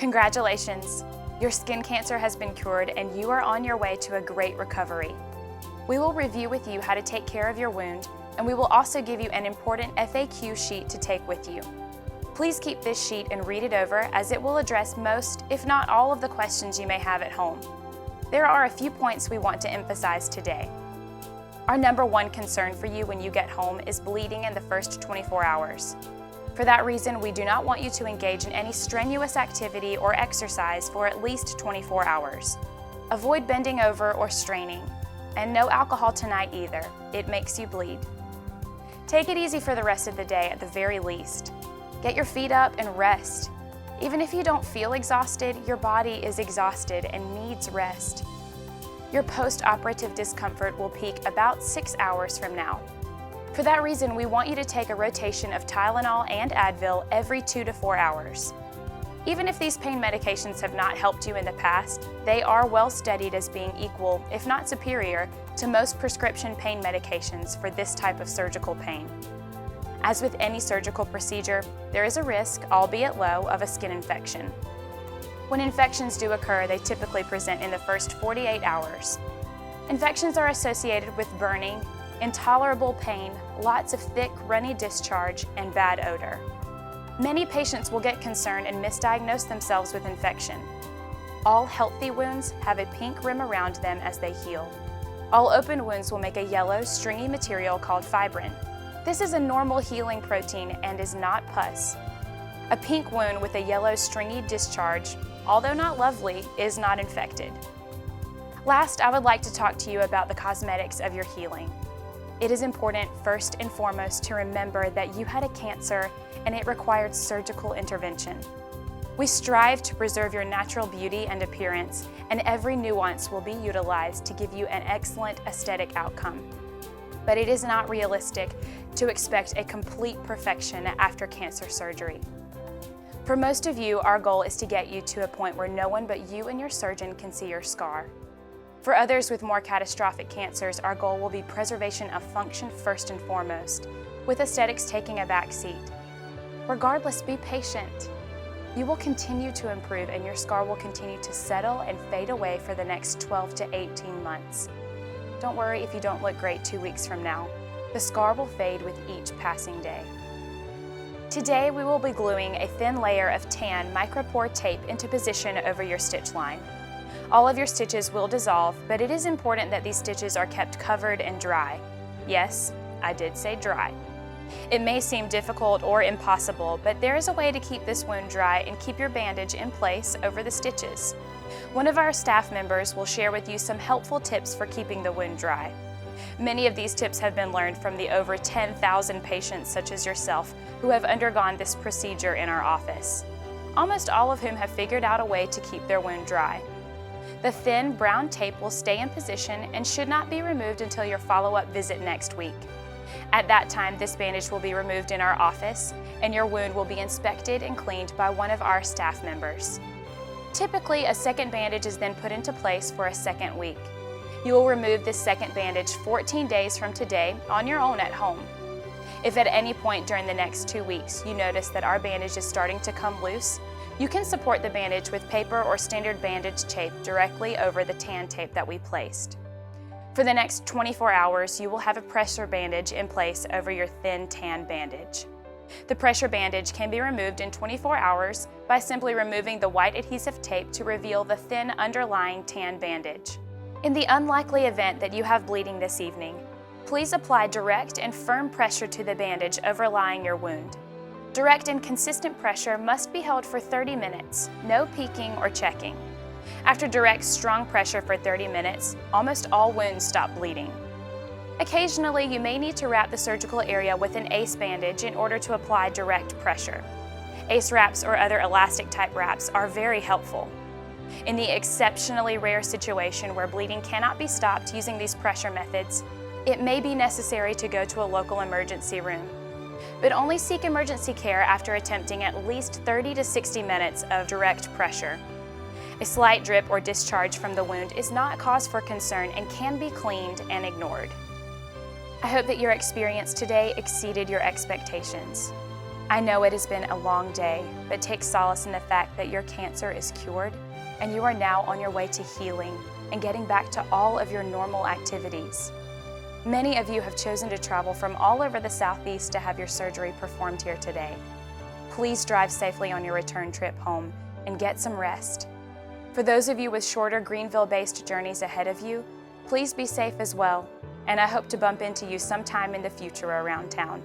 Congratulations! Your skin cancer has been cured and you are on your way to a great recovery. We will review with you how to take care of your wound, and we will also give you an important FAQ sheet to take with you. Please keep this sheet and read it over, as it will address most, if not all, of the questions you may have at home. There are a few points we want to emphasize today. Our number one concern for you when you get home is bleeding in the first 24 hours. For that reason, we do not want you to engage in any strenuous activity or exercise for at least 24 hours. Avoid bending over or straining, and no alcohol tonight either. It makes you bleed. Take it easy for the rest of the day at the very least. Get your feet up and rest. Even if you don't feel exhausted, your body is exhausted and needs rest. Your post-operative discomfort will peak about 6 hours from now. For that reason, we want you to take a rotation of Tylenol and Advil every 2 to 4 hours. Even if these pain medications have not helped you in the past, they are well studied as being equal, if not superior, to most prescription pain medications for this type of surgical pain. As with any surgical procedure, there is a risk, albeit low, of a skin infection. When infections do occur, they typically present in the first 48 hours. Infections are associated with burning, intolerable pain, lots of thick, runny discharge, and bad odor. Many patients will get concerned and misdiagnose themselves with infection. All healthy wounds have a pink rim around them as they heal. All open wounds will make a yellow, stringy material called fibrin. This is a normal healing protein and is not pus. A pink wound with a yellow, stringy discharge, although not lovely, is not infected. Last, I would like to talk to you about the cosmetics of your healing. It is important, first and foremost, to remember that you had a cancer and it required surgical intervention. We strive to preserve your natural beauty and appearance, and every nuance will be utilized to give you an excellent aesthetic outcome. But it is not realistic to expect a complete perfection after cancer surgery. For most of you, our goal is to get you to a point where no one but you and your surgeon can see your scar. For others with more catastrophic cancers, our goal will be preservation of function first and foremost, with aesthetics taking a back seat. Regardless, be patient. You will continue to improve and your scar will continue to settle and fade away for the next 12 to 18 months. Don't worry if you don't look great 2 weeks from now. The scar will fade with each passing day. Today, we will be gluing a thin layer of tan micropore tape into position over your stitch line. All of your stitches will dissolve, but it is important that these stitches are kept covered and dry. Yes, I did say dry. It may seem difficult or impossible, but there is a way to keep this wound dry and keep your bandage in place over the stitches. One of our staff members will share with you some helpful tips for keeping the wound dry. Many of these tips have been learned from the over 10,000 patients such as yourself who have undergone this procedure in our office, almost all of whom have figured out a way to keep their wound dry. The thin brown tape will stay in position and should not be removed until your follow-up visit next week. At that time, this bandage will be removed in our office and your wound will be inspected and cleaned by one of our staff members. Typically, a second bandage is then put into place for a second week. You will remove this second bandage 14 days from today on your own at home. If at any point during the next 2 weeks you notice that our bandage is starting to come loose, you can support the bandage with paper or standard bandage tape directly over the tan tape that we placed. For the next 24 hours, you will have a pressure bandage in place over your thin tan bandage. The pressure bandage can be removed in 24 hours by simply removing the white adhesive tape to reveal the thin underlying tan bandage. In the unlikely event that you have bleeding this evening, please apply direct and firm pressure to the bandage overlying your wound. Direct and consistent pressure must be held for 30 minutes, no peeking or checking. After direct, strong pressure for 30 minutes, almost all wounds stop bleeding. Occasionally, you may need to wrap the surgical area with an ACE bandage in order to apply direct pressure. ACE wraps or other elastic type wraps are very helpful. In the exceptionally rare situation where bleeding cannot be stopped using these pressure methods, it may be necessary to go to a local emergency room. But only seek emergency care after attempting at least 30 to 60 minutes of direct pressure. A slight drip or discharge from the wound is not cause for concern and can be cleaned and ignored. I hope that your experience today exceeded your expectations. I know it has been a long day, but take solace in the fact that your cancer is cured and you are now on your way to healing and getting back to all of your normal activities. Many of you have chosen to travel from all over the Southeast to have your surgery performed here today. Please drive safely on your return trip home and get some rest. For those of you with shorter Greenville-based journeys ahead of you, please be safe as well, and I hope to bump into you sometime in the future around town.